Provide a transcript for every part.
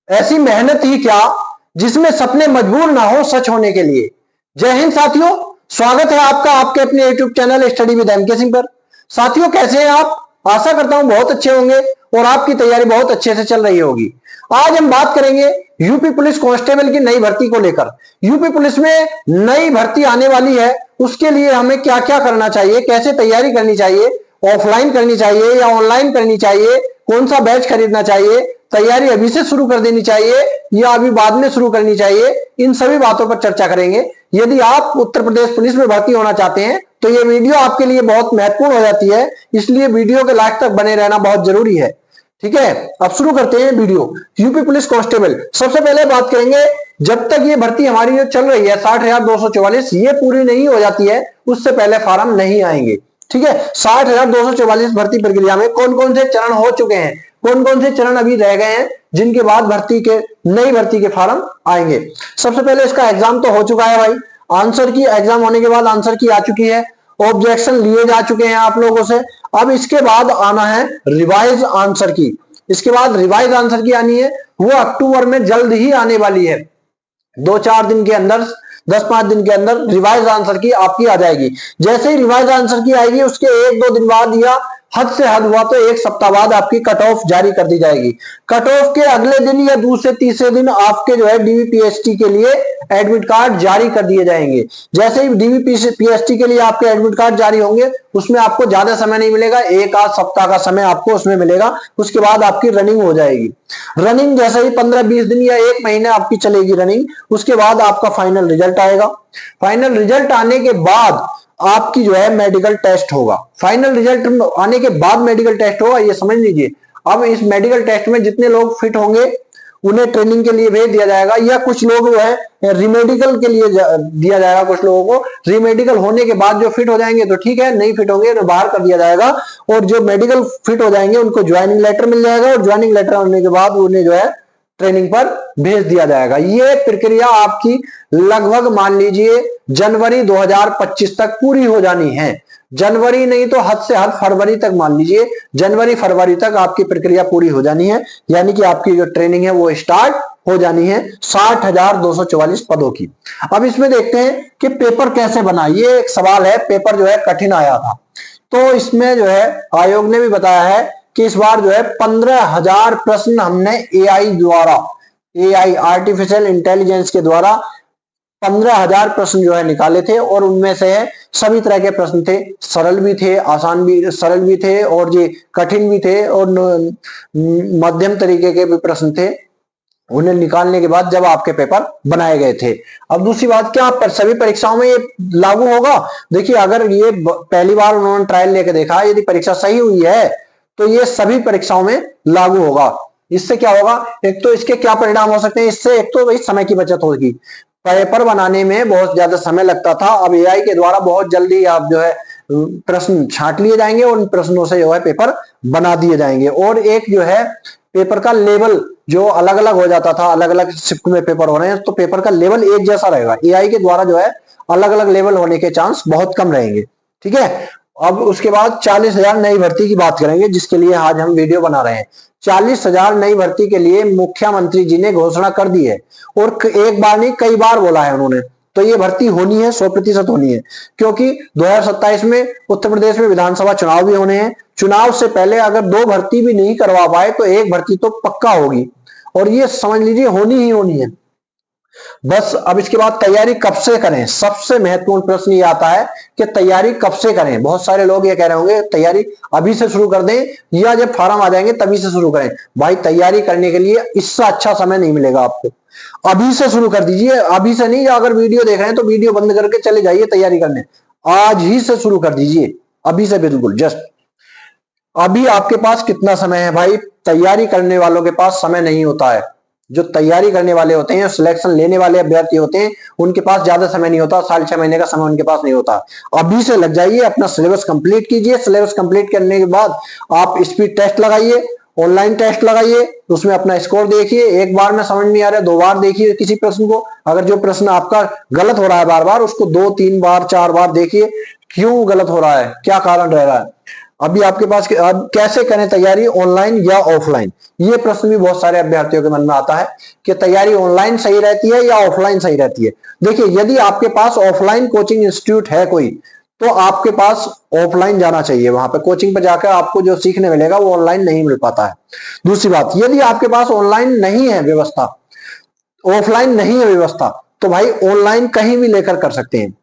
ऐसी मेहनत ही क्या जिसमें सपने मजबूर ना हो सच होने के लिए। जय हिंद साथियों, स्वागत है आपका आपके अपने YouTube channel study with MK Singh पर। साथियों, कैसे हैं आप? आशा करता हूं बहुत अच्छे होंगे और आपकी तैयारी बहुत अच्छे से चल रही होगी। आज हम बात करेंगे यूपी पुलिस कांस्टेबल की नई भर्ती को लेकर। यूपी पुलिस में नई भर्ती आने वाली है, उसके लिए हमें क्या क्या करना चाहिए, कैसे तैयारी करनी चाहिए, ऑफलाइन करनी चाहिए या ऑनलाइन करनी चाहिए, कौन सा बैच खरीदना चाहिए, तैयारी अभी से शुरू कर देनी चाहिए या अभी बाद में शुरू करनी चाहिए, इन सभी बातों पर चर्चा करेंगे। यदि आप उत्तर प्रदेश पुलिस में भर्ती होना चाहते हैं तो यह वीडियो आपके लिए बहुत महत्वपूर्ण हो जाती है, इसलिए वीडियो के लास्ट तक बने रहना बहुत जरूरी है। ठीक है, अब शुरू करते हैं वीडियो। यूपी पुलिस कांस्टेबल, सबसे पहले बात करेंगे, जब तक ये भर्ती हमारी जो चल रही है 60,244 ये पूरी नहीं हो जाती है उससे पहले फॉर्म नहीं आएंगे। ठीक है, 60,244 भर्ती प्रक्रिया में कौन कौन से चरण हो चुके हैं, कौन कौन से चरण अभी रह गए हैं जिनके बाद नई भर्ती के फॉर्म आएंगे। सबसे पहले इसका एग्जाम तो हो चुका है भाई, आंसर की एग्जाम होने के बाद आंसर की आ चुकी है, ऑब्जेक्शन लिए जा चुके हैं आप लोगों से। अब इसके बाद आना है रिवाइज आंसर की। इसके बाद रिवाइज आंसर की आनी है, वो अक्टूबर में जल्द ही आने वाली है। 2-4 दिन के अंदर, 10-5 दिन के अंदर रिवाइज आंसर की आपकी आ जाएगी। जैसे ही रिवाइज आंसर की आएगी उसके 1-2 दिन बाद या हद से हद हुआ तो 1 सप्ताह बाद आपकी कट ऑफ जारी कर दी जाएगी। कट ऑफ के अगले दिन या दूसरे तीसरे दिन आपके जो है डीवीपीएसटी के लिए एडमिट कार्ड जारी कर दिए जाएंगे। जैसे ही डीवीपीएसटी के लिए आपके एडमिट कार्ड जारी होंगे उसमें आपको ज्यादा समय नहीं मिलेगा, 1 आध सप्ताह का समय आपको उसमें मिलेगा। उसके बाद आपकी रनिंग हो जाएगी। रनिंग जैसे ही 15-20 दिन या 1 महीने आपकी चलेगी रनिंग, उसके बाद आपका फाइनल रिजल्ट आएगा। फाइनल रिजल्ट आने के बाद आपकी जो है मेडिकल टेस्ट होगा। फाइनल रिजल्ट आने के बाद मेडिकल टेस्ट होगा, ये समझ लीजिए। अब इस मेडिकल टेस्ट में जितने लोग फिट होंगे उन्हें ट्रेनिंग के लिए भेज दिया जाएगा, या कुछ लोग जो है रिमेडिकल के लिए दिया जाएगा। कुछ लोगों को रिमेडिकल होने के बाद जो फिट हो जाएंगे तो ठीक है, नहीं फिट होंगे तो बाहर कर दिया जाएगा। और जो मेडिकल फिट हो जाएंगे उनको ज्वाइनिंग लेटर मिल जाएगा और ज्वाइनिंग लेटर होने के बाद उन्हें जो है ट्रेनिंग पर भेज दिया जाएगा। ये प्रक्रिया आपकी लगभग मान लीजिए जनवरी 2025 तक पूरी हो जानी है। जनवरी नहीं तो हद से हद फरवरी तक, मान लीजिए जनवरी फरवरी तक आपकी प्रक्रिया पूरी हो जानी है, यानी कि आपकी जो ट्रेनिंग है वो स्टार्ट हो जानी है 60,244 पदों की। अब इसमें देखते हैं कि पेपर कैसे बना। ये एक सवाल है, पेपर जो है कठिन आया था, तो इसमें जो है आयोग ने भी बताया है कि इस बार जो है 15,000 प्रश्न हमने एआई आर्टिफिशियल इंटेलिजेंस के द्वारा 15,000 प्रश्न जो है निकाले थे। और उनमें से सभी तरह के प्रश्न थे, सरल भी थे, आसान भी, सरल भी थे और ये कठिन भी थे और मध्यम तरीके के भी प्रश्न थे। उन्हें निकालने के बाद जब आपके पेपर बनाए गए थे। अब दूसरी बात, क्या पर सभी परीक्षाओं में ये लागू होगा? देखिए, अगर ये पहली बार उन्होंने ट्रायल लेके देखा, यदि परीक्षा सही हुई है तो ये सभी परीक्षाओं में लागू होगा। इससे क्या होगा, एक तो इसके क्या परिणाम हो सकते हैं, इससे एक तो भाई समय की बचत होगी। पेपर बनाने में बहुत ज्यादा समय लगता था, अब एआई के द्वारा बहुत जल्दी आप जो है प्रश्न छांट लिए जाएंगे और उन प्रश्नों से जो है पेपर बना दिए जाएंगे। और एक जो है पेपर का लेवल जो अलग अलग हो जाता था, अलग अलग शिफ्ट में पेपर हो रहे हैं तो पेपर का लेवल एक जैसा रहेगा। एआई के द्वारा जो है अलग अलग लेवल होने के चांस बहुत कम रहेंगे। ठीक है, अब उसके बाद 40,000 नई भर्ती की बात करेंगे, जिसके लिए आज हम वीडियो बना रहे हैं। 40,000 नई भर्ती के लिए मुख्यमंत्री जी ने घोषणा कर दी है और एक बार नहीं कई बार बोला है उन्होंने। तो ये भर्ती होनी है, 100% होनी है, क्योंकि 2027 में उत्तर प्रदेश में विधानसभा चुनाव भी होने हैं। चुनाव से पहले अगर 2 भर्ती भी नहीं करवा पाए तो 1 भर्ती तो पक्का होगी, और ये समझ लीजिए होनी ही होनी है बस। अब इसके बाद तैयारी कब से करें, सबसे महत्वपूर्ण प्रश्न ये आता है कि तैयारी कब से करें। बहुत सारे लोग ये कह रहे होंगे तैयारी अभी से शुरू कर दें या जब फार्म आ जाएंगे तभी से शुरू करें। भाई, तैयारी करने के लिए इससे अच्छा समय नहीं मिलेगा आपको, अभी से शुरू कर दीजिए। अभी से नहीं, अगर वीडियो देख रहे हैं तो वीडियो बंद करके चले जाइए तैयारी करने, आज ही से शुरू कर दीजिए, अभी से, बिल्कुल जस्ट। अभी आपके पास कितना समय है भाई? तैयारी करने वालों के पास समय नहीं होता है। जो तैयारी करने वाले होते हैं, सिलेक्शन लेने वाले अभ्यर्थी होते हैं, उनके पास ज्यादा समय नहीं होता, 6.5 महीने का समय उनके पास नहीं होता। अभी से लग जाइए, अपना सिलेबस कंप्लीट कीजिए। सिलेबस कंप्लीट करने के बाद आप स्पीड टेस्ट लगाइए, ऑनलाइन टेस्ट लगाइए, उसमें अपना स्कोर देखिए। एक बार में समझ नहीं आ रहा है 2 बार देखिए किसी प्रश्न को। अगर जो प्रश्न आपका गलत हो रहा है बार बार, उसको 2-3 बार 4 बार देखिए, क्यों गलत हो रहा है, क्या कारण रह रहा है। अभी आपके पास अब कैसे करें तैयारी, ऑनलाइन या ऑफलाइन? ये प्रश्न भी बहुत सारे अभ्यर्थियों के मन में आता है कि तैयारी ऑनलाइन सही रहती है या ऑफलाइन सही रहती है। देखिए, यदि आपके पास ऑफलाइन कोचिंग इंस्टीट्यूट है कोई, तो आपके पास ऑफलाइन जाना चाहिए। वहां पे कोचिंग पे जाकर आपको जो सीखने मिलेगा वो ऑनलाइन नहीं मिल पाता है। दूसरी बात, यदि आपके पास ऑनलाइन नहीं है व्यवस्था, ऑफलाइन नहीं है व्यवस्था, तो भाई ऑनलाइन कहीं भी लेकर कर सकते हैं।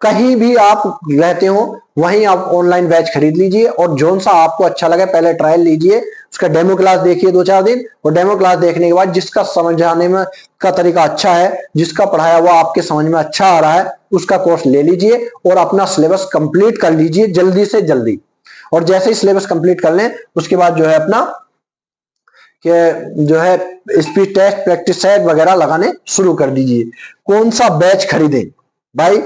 कहीं भी आप रहते हो वहीं आप ऑनलाइन बैच खरीद लीजिए, और जोन सा आपको अच्छा लगे पहले ट्रायल लीजिए, उसका डेमो क्लास देखिए 2-4 दिन, और डेमो क्लास देखने के बाद जिसका समझाने में का तरीका अच्छा है, जिसका पढ़ाया हुआ आपके समझ में अच्छा आ रहा है, उसका कोर्स ले लीजिए और अपना सिलेबस कंप्लीट कर लीजिए जल्दी से जल्दी। और जैसे ही सिलेबस कंप्लीट कर लें, उसके बाद जो है अपना जो है स्पीच टेस्ट, प्रैक्टिस सेट वगैरह लगाने शुरू कर दीजिए। कौन सा बैच खरीदें भाई?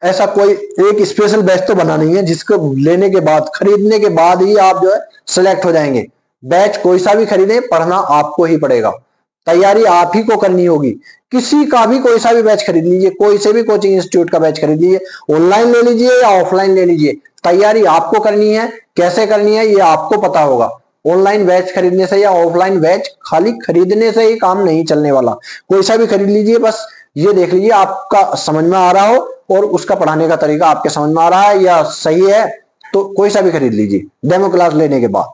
ऐसा कोई एक स्पेशल बैच तो बना नहीं है जिसको लेने के बाद, खरीदने के बाद ही आप जो है सिलेक्ट हो जाएंगे। बैच कोई सा भी खरीदें, पढ़ना आपको ही पड़ेगा, तैयारी आप ही को करनी होगी। किसी का भी कोई सा भी बैच खरीद लीजिए, कोई से भी कोचिंग इंस्टीट्यूट का बैच खरीद लीजिए, ऑनलाइन ले लीजिए या ऑफलाइन ले लीजिए, तैयारी आपको करनी है। कैसे करनी है ये आपको पता होगा। ऑनलाइन बैच खरीदने से या ऑफलाइन बैच खाली खरीदने से ही काम नहीं चलने वाला। कोई सा भी खरीद लीजिए, बस ये देख लीजिए आपका समझ में आ रहा हो और उसका पढ़ाने का तरीका आपके समझ में आ रहा है या सही है, तो कोई सा भी खरीद लीजिए डेमो क्लास लेने के बाद।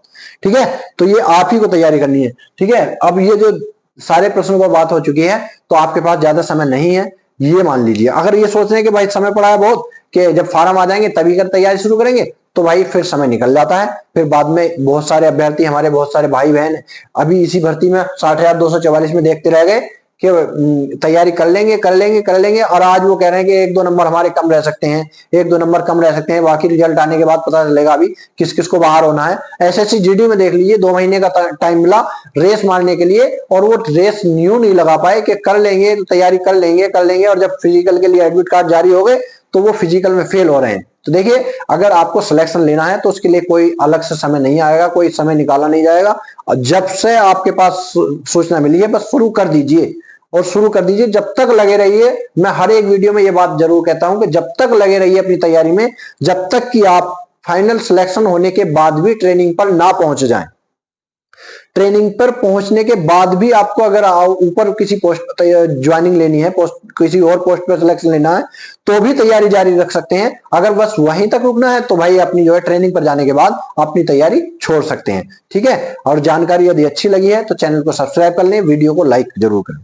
ठीक है, तो ये आप ही को तैयारी करनी है। ठीक है, अब ये जो सारे प्रश्नों पर बात हो चुकी है, तो आपके पास ज्यादा समय नहीं है, ये मान लीजिए। अगर ये सोच रहे हैं कि भाई समय पड़ा है बहुत, कि जब फार्म आ जाएंगे तभी कर तैयारी शुरू करेंगे, तो भाई फिर समय निकल जाता है। फिर बाद में बहुत सारे अभ्यर्थी, हमारे बहुत सारे भाई बहन अभी इसी भर्ती में 60,244 में देखते रह गए कि तैयारी कर लेंगे कर लेंगे कर लेंगे, और आज वो कह रहे हैं कि 1-2 नंबर हमारे कम रह सकते हैं, 1-2 नंबर कम रह सकते हैं, बाकी रिजल्ट आने के बाद पता चलेगा अभी किस किस को बाहर होना है। एसएससी जीडी में देख लीजिए 2 महीने का टाइम मिला रेस मारने के लिए, और वो रेस न्यू नहीं लगा पाए कि कर लेंगे तैयारी कर लेंगे कर लेंगे, और जब फिजिकल के लिए एडमिट कार्ड जारी हो गए तो वो फिजिकल में फेल हो रहे हैं। तो देखिए, अगर आपको सिलेक्शन लेना है तो उसके लिए कोई अलग से समय नहीं आएगा, कोई समय निकाला नहीं जाएगा। और जब से आपके पास सूचना मिली है बस शुरू कर दीजिए, और शुरू कर दीजिए, जब तक लगे रहिए। मैं हर एक वीडियो में ये बात जरूर कहता हूं कि जब तक लगे रहिए अपनी तैयारी में, जब तक कि आप फाइनल सिलेक्शन होने के बाद भी ट्रेनिंग पर ना पहुंच जाएं। ट्रेनिंग पर पहुंचने के बाद भी आपको अगर ऊपर किसी पोस्ट ज्वाइनिंग लेनी है, पोस्ट किसी और पोस्ट पर सिलेक्शन लेना है, तो भी तैयारी जारी रख सकते हैं। अगर बस वहीं तक रुकना है तो भाई अपनी जो है ट्रेनिंग पर जाने के बाद अपनी तैयारी छोड़ सकते हैं। ठीक है, और जानकारी यदि अच्छी लगी है तो चैनल को सब्सक्राइब कर लें, वीडियो को लाइक जरूर करें।